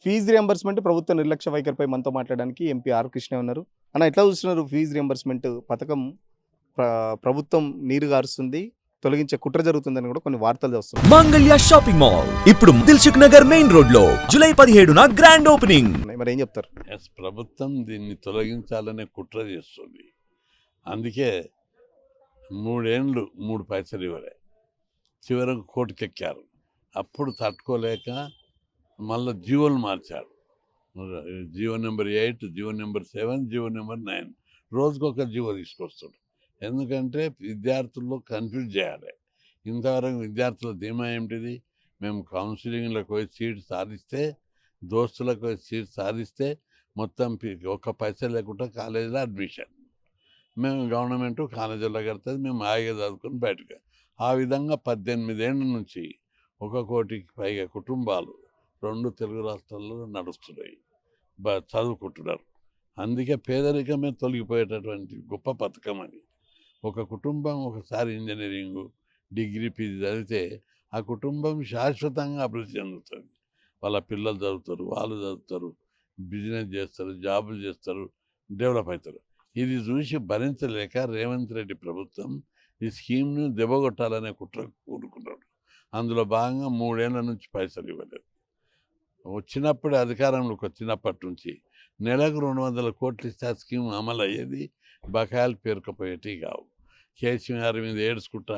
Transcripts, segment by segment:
Fee reimbursement ప్రభుత్వ నిర్లక్ష్య వైఖరిపై మనతో మాట్లాడడానికి ఎంపీ ఆర్ కృష్ణ ఉన్నారు. అన్న ఎట్లా చూస్తున్నారు ఫీజు రియంబర్స్‌మెంట్ పథకం ప్ర ప్రభుత్వం నీరు గారుస్తుంది, తొలగించే కుట్ర జరుగుతుందని కూడా కొన్ని వార్తలు వస్తున్నాయి. మంగళ్య షాపింగ్ మాల్ ఇప్పుడు దిల్సుఖ్ నగర్ మెయిన్ రోడ్ లో జూలై 17న గ్రాండ్ ఓపెనింగ్. మరి ఏం చెప్తారు? ప్రభుత్వం దీన్ని తొలగించాలనే కుట్ర చేస్తుంది. అందుకే 3 ఏళ్ళు 3 పైసలు ఇవ్వలే, చివరకు కోర్టుకెక్కారు. అప్పుడు తట్టుకోలేక మళ్ళీ జీవోలు మార్చాడు. GO number 8, GO number 7, GO number 9 రోజుకొక జీవో తీసుకొస్తాడు. ఎందుకంటే విద్యార్థుల్లో కన్ఫ్యూజ్ చేయాలి. ఇంతవరకు విద్యార్థుల ధీమా ఏమిటిది? మేము కౌన్సిలింగ్లకు పోయి సీట్ సాధిస్తే, దోస్తులకు పోయి సీట్ సాధిస్తే మొత్తం ఒక్క పైసలు లేకుండా కాలేజీలో అడ్మిషన్, మేము గవర్నమెంట్ కాలేజీలో కడుతుంది, మేము హాయిగా చదువుకొని బయటకు. ఆ విధంగా 18 ఏళ్ళ నుంచి 1 కోటికి పైగా కుటుంబాలు 2 తెలుగు రాష్ట్రాల్లో నడుస్తున్నాయి, చదువుకుంటున్నారు. అందుకే పేదరికమే తొలగిపోయేటటువంటి గొప్ప పథకం అది. ఒక కుటుంబం ఒకసారి ఇంజనీరింగు, డిగ్రీ, పీజీ చదివితే ఆ కుటుంబం శాశ్వతంగా అభివృద్ధి చెందుతుంది. వాళ్ళ పిల్లలు చదువుతారు, వాళ్ళు చదువుతారు, బిజినెస్ చేస్తారు, జాబులు చేస్తారు, డెవలప్ అవుతారు. ఇది చూసి భరించలేక రేవంత్ రెడ్డి ప్రభుత్వం ఈ స్కీమ్ను దెబ్బగొట్టాలనే కుట్ర కూరుకున్నాడు. అందులో భాగంగా 3 ఏళ్ల నుంచి పైసలు ఇవ్వలేదు. వచ్చినప్పుడే అధికారంలోకి వచ్చినప్పటి నుంచి నెలకు 200 కోట్లు ఇస్తే ఆ స్కీమ్ అమలు అయ్యేది, బకాయిలు పేరుకుపోయేటివి కావు. కేసీఆర్ మీద ఏడ్చుకుంటా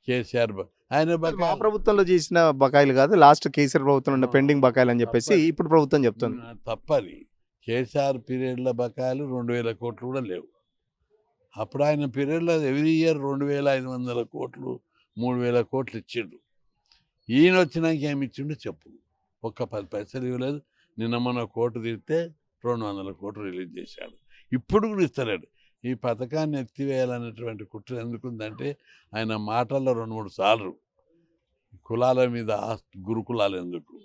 కేసీఆర్ ఆయన మా బకాయిలు ప్రభుత్వంలో చేసిన బకాయిలు కాదు, లాస్ట్ కేసీఆర్ ప్రభుత్వం ఉన్న పెండింగ్ బకాయిలు అని చెప్పేసి ఇప్పుడు ప్రభుత్వం చెప్తుంది. తప్పది. కేసీఆర్ పీరియడ్ల బకాయిలు 2000 కోట్లు కూడా లేవు. అప్పుడు ఆయన పీరియడ్లో ఎవ్రీ ఇయర్ 2500 కోట్లు 3000 కోట్లు ఇచ్చిండు. ఈయన వచ్చినాక ఏమి ఇచ్చిండు చెప్పు? ఒక్క 10 పైసలు ఇవ్వలేదు. నిన్న మన కోర్టు తీస్తే 200 కోట్లు రిలీజ్ చేశాడు. ఇప్పుడు కూడా ఇస్తలేడు. ఈ పథకాన్ని ఎత్తివేయాలనేటువంటి కుట్ర ఎందుకుందంటే ఆయన మాటల్లో 2-3 సార్లు కులాల మీద గురుకులాలు ఎందుకు,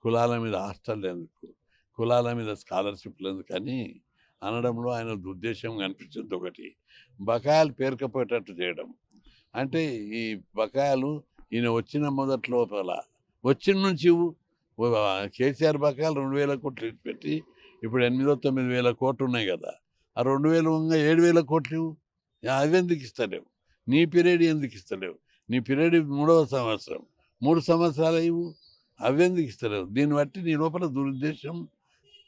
కులాల మీద హాస్టల్ ఎందుకు, కులాల మీద స్కాలర్షిప్లు ఎందుకు అని అనడంలో ఆయన ఉద్దేశం కనిపించింది. ఒకటి, బకాయిలు పేరుకపోయేటట్టు చేయడం. అంటే ఈ బకాయిలు ఈయన వచ్చిన మొదటి లోపల వచ్చిన నుంచి కేసీఆర్ బకాయిలు 2000 కోట్లు పెట్టి ఇప్పుడు 8-9 కోట్లు ఉన్నాయి కదా, ఆ 2000 7,000 కోట్లు అవి ఎందుకు ఇస్తలేవు? నీ పీరియడ్ ఎందుకు ఇస్తలేవు? నీ పీరియడ్ 3వ సంవత్సరం, 3 సంవత్సరాలు ఇవ్వు, అవి ఎందుకు ఇస్తలేవు? దీన్ని బట్టి నీ లోపల దురుద్దేశం.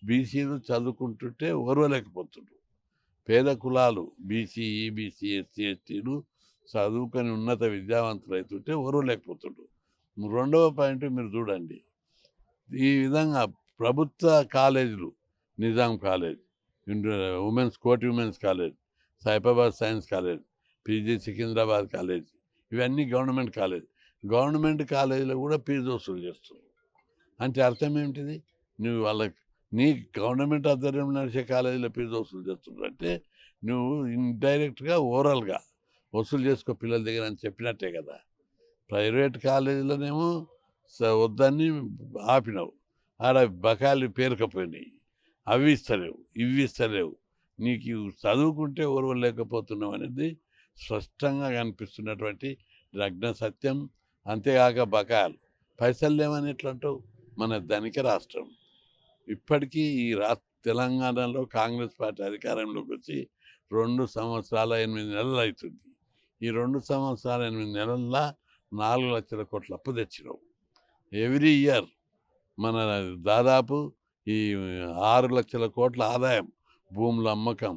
బీసీలు చదువుకుంటుంటే ఓర్వలేకపోతుండ్రు. పేద కులాలు బీసీ, ఈబీసీ, ఎస్సీ, ఎస్టీలు చదువుకొని ఉన్నత విద్యావంతులు అవుతుంటే ఓర్వలేకపోతుండ్రు. 2వ పాయింట్ మీరు చూడండి. ఈ విధంగా ప్రభుత్వ కాలేజీలు, నిజాం కాలేజ్, కోటి women's college, Saifabad science college, PG Secunderabad college, ఇవన్నీ గవర్నమెంట్ కాలేజ్. గవర్నమెంట్ కాలేజీలో కూడా ఫీజు వసూలు చేస్తున్నారు. అంటే అర్థం ఏమిటిది? నువ్వు వాళ్ళకి నీ గవర్నమెంట్ ఆధ్వర్యంలో నడిచే కాలేజీలో ఫీజు వసూలు చేస్తున్నారు అంటే నువ్వు ఇండైరెక్ట్గా ఓవరాల్గా వసూలు చేసుకో పిల్లల దగ్గర అని చెప్పినట్టే కదా. ప్రైవేట్ కాలేజీలోనేమో వద్దని ఆపినావు, ఆడ బకాయిలు పేరుకపోయినాయి, అవి ఇస్తలేవు, ఇవి ఇస్తలేవు. నీకు చదువుకుంటే ఓర్వలేకపోతున్నావు అనేది స్పష్టంగా కనిపిస్తున్నటువంటి నగ్న సత్యం. అంతేకాక బకాయిలు, పైసలు లేవని ఎట్లంటావు? మన ధనిక రాష్ట్రం. ఇప్పటికీ ఈ తెలంగాణలో కాంగ్రెస్ పార్టీ అధికారంలోకి వచ్చి 2 సంవత్సరాల 8 నెలలు అవుతుంది. ఈ 2 సంవత్సరాల 8 నెలల్లో 4 లక్షల కోట్ల అప్పు తెచ్చినావు. ఎవ్రీ ఇయర్ మన దాదాపు ఈ 6 లక్షల కోట్ల ఆదాయం, భూముల అమ్మకం,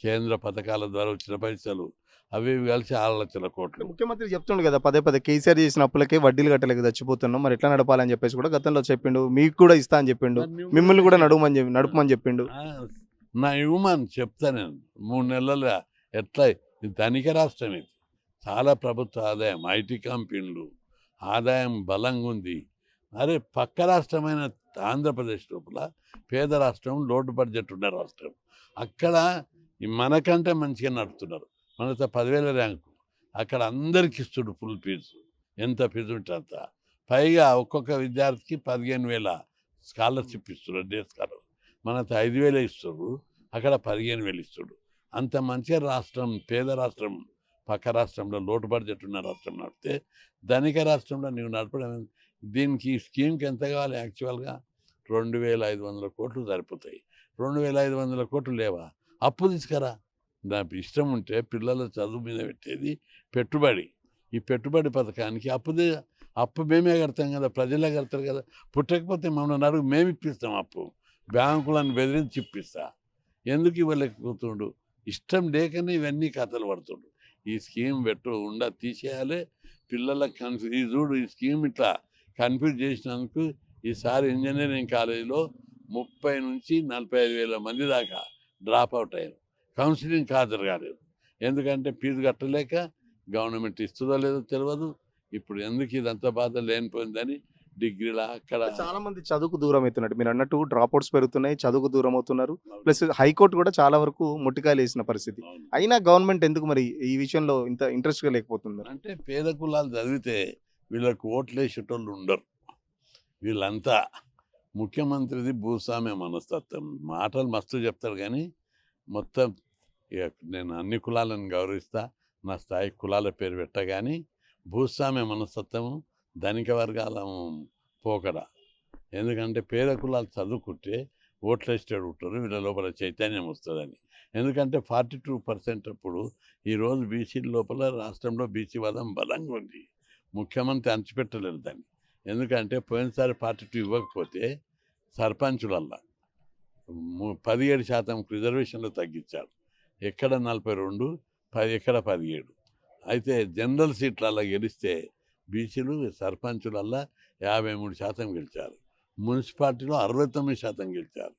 కేంద్ర పథకాల ద్వారా వచ్చిన పైసలు, అవి కలిసి 6 లక్షల కోట్లు. ముఖ్యమంత్రి చెప్తుండు కదా పదే కేసీఆర్ చేసిన అప్పులకే వడ్డీలు కట్టలేక చచ్చిపోతున్నాం, మరి ఎట్లా నడపాలని చెప్పేసి కూడా గతంలో చెప్పిండు. మీకు కూడా ఇస్తా అని చెప్పిండు, మిమ్మల్ని కూడా నడుపమని చెప్పిండు. నా ఇవ్వమని చెప్తా నేను. 3 నెలల ఎట్లా? ధనిక రాష్ట్రం ఇది. చాలా ప్రభుత్వ ఆదాయం, ఐటీ కంపెనీలు ఆదాయం బలంగా ఉంది. అరే పక్క రాష్ట్రమైన ఆంధ్రప్రదేశ్ లోపల పేద రాష్ట్రం, లోటు బడ్జెట్ ఉన్న రాష్ట్రం. అక్కడ మనకంటే మంచిగా నడుపుతున్నారు. మనతో 10,000 ర్యాంకు, అక్కడ అందరికి ఇస్తుడు ఫుల్ ఫీజు. ఎంత ఫీజు ఉంటే అంత. పైగా ఒక్కొక్క విద్యార్థికి 15,000 స్కాలర్షిప్ ఇస్తున్నారు, డే స్కాలర్. మనతో 5,000 ఇస్తున్నారు, అక్కడ 15,000 ఇస్తుడు. అంత మంచిగా రాష్ట్రం, పేద రాష్ట్రం పక్క రాష్ట్రంలో లోటు బడ్జెట్ ఉన్న రాష్ట్రం నడిపితే ధనిక రాష్ట్రంలో నువ్వు నడపడం. దీనికి ఈ స్కీమ్కి ఎంత కావాలి? యాక్చువల్గా 2500 కోట్లు సరిపోతాయి. 2500 కోట్లు లేవా, అప్పు తీసుకురా. నాకు ఇష్టం ఉంటే పిల్లల చదువు మీద పెట్టేది పెట్టుబడి. ఈ పెట్టుబడి పథకానికి అప్పు మేమే కడతాం కదా, ప్రజలే కడతారు కదా. పుట్టకపోతే మమ్మల్ని అడుగు, మేము ఇప్పిస్తాం అప్పు. బ్యాంకులను బెదిరించి ఇప్పిస్తా. ఎందుకు ఇవ్వలేకపోతుండు? ఇష్టం లేకనే ఇవన్నీ కథలు పడుతుండు. ఈ స్కీమ్ తీసేయాలి. పిల్లలకు ఈ చూడు, ఈ స్కీమ్ ఇట్లా కన్ఫ్యూజ్ చేసినందుకు ఈసారి ఇంజనీరింగ్ కాలేజీలో 30 నుంచి 45,000 మంది దాకా డ్రాప్ అవుట్ అయ్యారు. కౌన్సిలింగ్ హాజరు కాలేదు. ఎందుకంటే ఫీజు కట్టలేక, గవర్నమెంట్ ఇస్తుందో లేదో తెలియదు. ఇప్పుడు ఎందుకు ఇదంతా బాధ లేనిపోయిందని డిగ్రీలా అక్కడ చాలా మంది చదువుకు దూరం అవుతున్నట్టు మీరు అన్నట్టు డ్రాప్ అవుట్స్ పెరుగుతున్నాయి, చదువుకు దూరం అవుతున్నారు. ప్లస్ హైకోర్టు కూడా చాలా వరకు ముట్టికాయలు వేసిన పరిస్థితి. అవును. అయినా గవర్నమెంట్ ఎందుకు మరి ఈ విషయంలో ఇంత ఇంట్రెస్ట్గా లేకపోతుంది? అంటే పేద కులాలు చదివితే వీళ్ళకు ఓట్లు వేసేటోళ్ళు ఉండరు. వీళ్ళంతా ముఖ్యమంత్రిది భూస్వామ్య మనస్తత్వం. మాటలు మస్తు చెప్తారు కానీ మొత్తం ఇక నేను అన్ని కులాలను గౌరవిస్తా, నా స్థాయి కులాల పేరు పెట్ట, కానీ భూస్వామ్య మనస్తత్వము ధనిక వర్గాల పోకడ. ఎందుకంటే పేద కులాలు చదువుకుంటే ఓట్లు వేసేటోడు ఉంటారు, వీళ్ళ లోపల చైతన్యం వస్తుందని. ఎందుకంటే 42% అప్పుడు ఈరోజు బీసీ లోపల రాష్ట్రంలో బీసీ వాదం బలంగా ఉంది. ముఖ్యమంత్రి అణచిపెట్టలేరు దాన్ని. ఎందుకంటే పోయినసారి 42 ఇవ్వకపోతే సర్పంచులల్లా 17% రిజర్వేషన్లు తగ్గించారు. ఎక్కడ 42, ఎక్కడ 17. అయితే జనరల్ సీట్లల్లో గెలిస్తే బీసీలు సర్పంచులల్లా 53% గెలిచారు. మున్సిపాలిటీలో 69% గెలిచారు.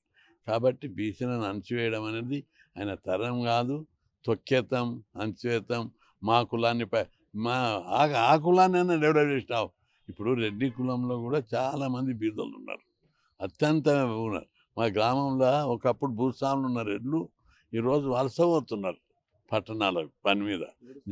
కాబట్టి బీసీలను అణచివేయడం అనేది ఆయన తరం కాదు. తొక్కేతాం, అణచివేతాం, మా కులాన్ని ఆ కులాన్ని అయినా డెవలప్ చేసినావు. ఇప్పుడు రెడ్డి కులంలో కూడా చాలామంది బీదలు ఉన్నారు, అత్యంత ఉన్నారు. మా గ్రామంలో ఒకప్పుడు భూస్వాములు ఉన్న రెడ్లు ఈరోజు వలస పోతున్నారు పట్టణాలకు పని మీద,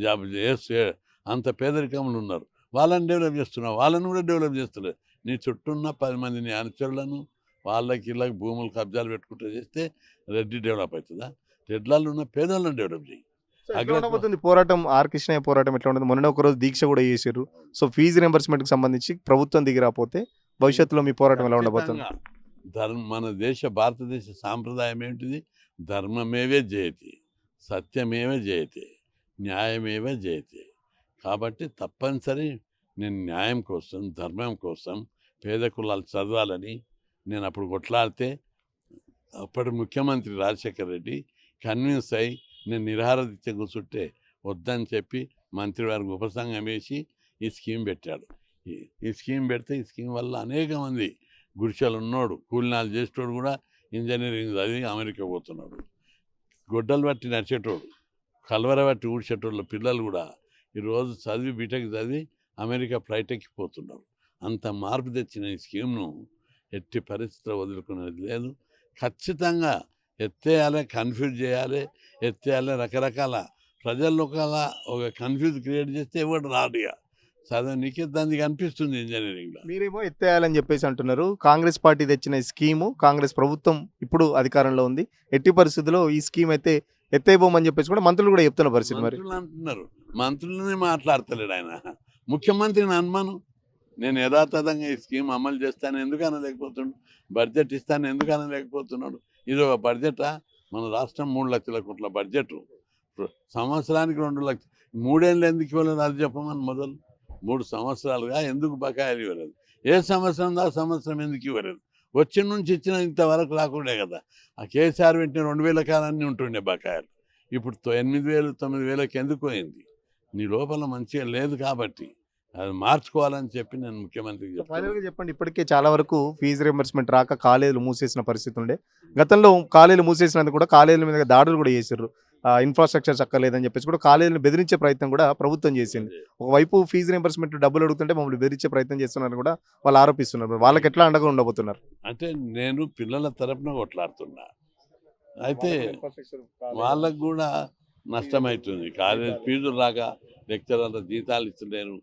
జాబ్ చేస్తే అంత పేదరికంలో ఉన్నారు. వాళ్ళని డెవలప్ చేస్తున్నావు, వాళ్ళని కూడా డెవలప్ చేస్తలేదు. నీ చుట్టూ ఉన్న 10 మంది నీ అనుచరులను వాళ్ళకి ఇళ్ళకి భూములు కబ్జాలు పెట్టుకుంటూ చేస్తే రెడ్డి డెవలప్ అవుతుందా? రెడ్లలో ఉన్న పేదలను డెవలప్ చేయి. ఎట్లా ఉండబోతుంది పోరాటం? ఆర్ కృష్ణయ్య పోరాటం ఎట్లా ఉంటుంది? మొన్న ఒకరోజు దీక్ష కూడా చేశారు. సో ఫీజు రింబర్స్మెంట్కి సంబంధించి ప్రభుత్వం దిగి రాకపోతే భవిష్యత్తులో మీ పోరాటం ఎలా ఉండబోతుంది? మన భారతదేశ సాంప్రదాయం ఏంటిది? ధర్మమేవే జయతి, సత్యమేవే జయతే, న్యాయమేవే జయతే. కాబట్టి తప్పనిసరి నేను న్యాయం కోసం, ధర్మం కోసం, పేద కులాలు చదవాలని నేను అప్పుడు కొట్లాడితే అప్పటి ముఖ్యమంత్రి రాజశేఖర్ రెడ్డి కన్విన్స్ అయ్యి నేను నిరాహార దీక్ష కూర్చుంటే వద్దని చెప్పి మంత్రివారికి ఉపసంఘం వేసి ఈ స్కీమ్ పెట్టాడు. ఈ స్కీమ్ పెడితే ఈ స్కీమ్ వల్ల అనేక మంది గుడిసెలు ఉన్నోడు, కూలినాలు చేసేటోడు కూడా ఇంజనీరింగ్ చదివి అమెరికా పోతున్నాడు. గొడ్డలు బట్టి నడిచేటోడు, కలవర బట్టి ఊడ్చేటోళ్ళ పిల్లలు కూడా ఈరోజు చదివి బీటెక్ చదివి అమెరికా ఫ్లైట్ ఎక్కిపోతున్నారు. అంత మార్పు తెచ్చిన ఈ స్కీమ్ను ఎట్టి పరిస్థితుల్లో వదులుకునేది లేదు. ఖచ్చితంగా ఎత్తేయాలి, కన్ఫ్యూజ్ చేయాలి, ఎత్తేయాలి. రకరకాల ప్రజల్లో ఒక కన్ఫ్యూజ్ క్రియేట్ చేస్తే ఎవడు రాడుగా చదవనీకే దానికి అనిపిస్తుంది ఇంజనీరింగ్లో. మీరేమో ఎత్తేయాలని చెప్పేసి అంటున్నారు. కాంగ్రెస్ పార్టీ తెచ్చిన ఈ స్కీము, కాంగ్రెస్ ప్రభుత్వం ఇప్పుడు అధికారంలో ఉంది, ఎట్టి పరిస్థితుల్లో ఈ స్కీమ్ అయితే ఎత్తేయబోమని చెప్పేసి కూడా మంత్రులు కూడా చెప్తున్న పరిస్థితి. మరి మంత్రులు అంటున్నారు, మంత్రులనే మాట్లాడతలేడు ఆయన. ముఖ్యమంత్రిని అనుమానం, నేను యథాతథంగా ఈ స్కీమ్ అమలు చేస్తాను ఎందుకు అనలేకపోతున్నాడు, బడ్జెట్ ఇస్తాను ఎందుకు అనలేకపోతున్నాడు. ఇది ఒక బడ్జెటా? మన రాష్ట్రం 3 లక్షల కోట్ల బడ్జెట్, సంవత్సరానికి 2 లక్షలు. 3 ఏళ్ళు ఎందుకు ఇవ్వలేదు అది చెప్పమని. మొదలు 3 సంవత్సరాలుగా ఎందుకు బకాయిలు ఇవ్వలేదు? ఏ సంవత్సరం ఆ సంవత్సరం ఎందుకు ఇవ్వలేదు? వచ్చిన నుంచి ఇచ్చిన ఇంతవరకు రాకుండే కదా. ఆ కేసీఆర్ వెంటనే 2,000 కాలాన్ని ఉంటుండే బకాయిలు. ఇప్పుడు 8,000 9,000కి ఎందుకు పోయింది? నీ లోపల మంచిగా లేదు కాబట్టి అది మార్చుకోవాలని చెప్పి నేను ముఖ్యమంత్రికి ఫైనల్గా చెప్పండి. ఇప్పటికే చాలా వరకు ఫీజు రింబర్స్మెంట్ రాక కాలేజీలు మూసేసిన పరిస్థితి ఉండే. గతంలో కాలేజీలు మూసేసినందుకు కూడా కాలేజీల మీద దాడులు కూడా చేశారు. ఇన్ఫ్రాస్ట్రక్చర్ చక్కలేదని చెప్పేసి కూడా కాలేజీలను బెదిరించే ప్రయత్నం కూడా ప్రభుత్వం చేసింది. ఒకవైపు ఫీజు రింబర్స్మెంట్ డబ్బులు అడుగుతుంటే మమ్మల్ని బెదిరించే ప్రయత్నం చేస్తున్నారని కూడా వాళ్ళు ఆరోపిస్తున్నారు. వాళ్ళకి ఎట్లా అండగా ఉండబోతున్నారు? అంటే నేను పిల్లల తరపున కొట్లాడుతున్నా, అయితే వాళ్ళకు కూడా నష్టమవుతుంది. కాలేజ్ ఫీజులు రాక లెక్చరర్ల జీతాలు ఇస్తలేరు,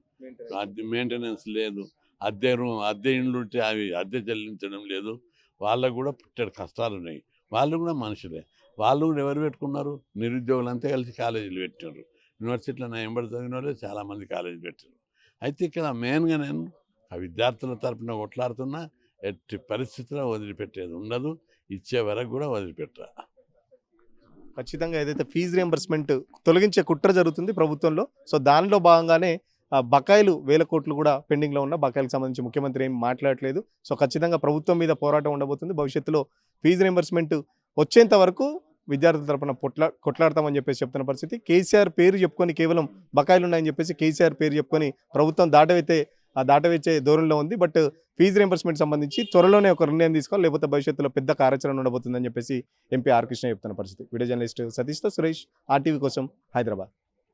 మెయింటెనెన్స్ లేదు, అద్దె ఇండ్లు ఉంటే అవి అద్దె చెల్లించడం లేదు. వాళ్ళకు కూడా పుట్టాడు కష్టాలు ఉన్నాయి. వాళ్ళు కూడా మనుషులే. వాళ్ళు కూడా ఎవరు పెట్టుకున్నారు? నిరుద్యోగులంతా కలిసి కాలేజీలు పెట్టారు. యూనివర్సిటీలో నా ఎంబడి చదివిన వాళ్ళే చాలామంది కాలేజీలు పెట్టారు. అయితే ఇక్కడ మెయిన్గా నేను ఆ విద్యార్థుల తరపున కొట్లాడుతున్నా. ఎట్టి పరిస్థితిలో వదిలిపెట్టేది ఉండదు, ఇచ్చే వరకు కూడా వదిలిపెట్టరా. ఖచ్చితంగా ఏదైతే ఫీజు రియంబర్స్మెంట్ తొలగించే కుట్ర జరుగుతుంది ప్రభుత్వంలో, సో దానిలో భాగంగానే బకాయిలు 1000 కోట్లు కూడా పెండింగ్లో ఉన్న బకాయిలకు సంబంధించి ముఖ్యమంత్రి ఏం మాట్లాడట్లేదు. సో ఖచ్చితంగా ప్రభుత్వం మీద పోరాటం ఉండబోతుంది. భవిష్యత్తులో ఫీజు రియంబర్స్మెంట్ వచ్చేంత వరకు విద్యార్థుల తరపున కొట్లాడతామని చెప్పేసి చెప్తున్న పరిస్థితి. కేసీఆర్ పేరు చెప్పుకొని కేవలం బకాయిలు ఉన్నాయని చెప్పేసి కేసీఆర్ పేరు చెప్పుకొని ప్రభుత్వం దాటవేసే ధోరణిలో ఉంది. బట్ ఫీజు రియంబర్స్మెంట్ సంబంధించి త్వరలోనే ఒక నిర్ణయం తీసుకోవాలి, లేకపోతే భవిష్యత్తులో పెద్ద కార్యాచరణ ఉండబోతుందని చెప్పేసి ఎంపీ ఆర్ కృష్ణ చెప్తున్న పరిస్థితి. వీడియో జర్నలిస్ట్ సతీష్తో సురేష్, ఆర్టీవీ కోసం, హైదరాబాద్.